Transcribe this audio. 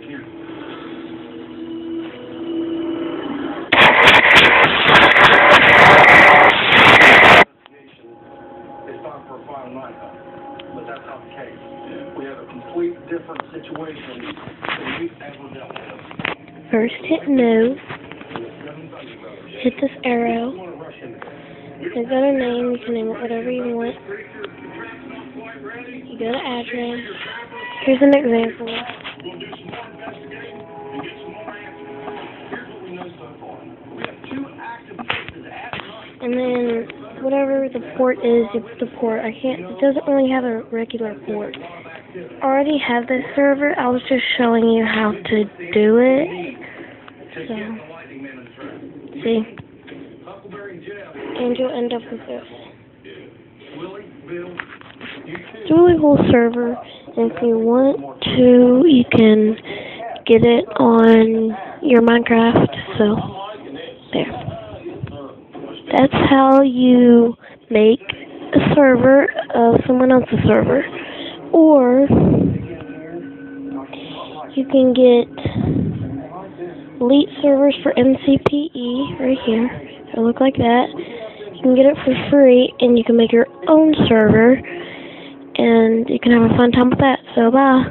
It's time for a final night, but that's not the case. We have a complete different situation than we've ever dealt with. First hit no. Hit this arrow. You go to name, you can name it whatever you want. You go to address. Here's an example. And then whatever the port is, you put the port. It doesn't really have a regular port. I already have this server. I was just showing you how to do it. So, see? And you'll end up with this. It's a really cool server. And if you want to, you can get it on your Minecraft. So, there. That's how you make a server of someone else's server. Or you can get elite servers for MCPE right here. It'll look like that. You can get it for free, and you can make your own server, and you can have a fun time with that. So, bye.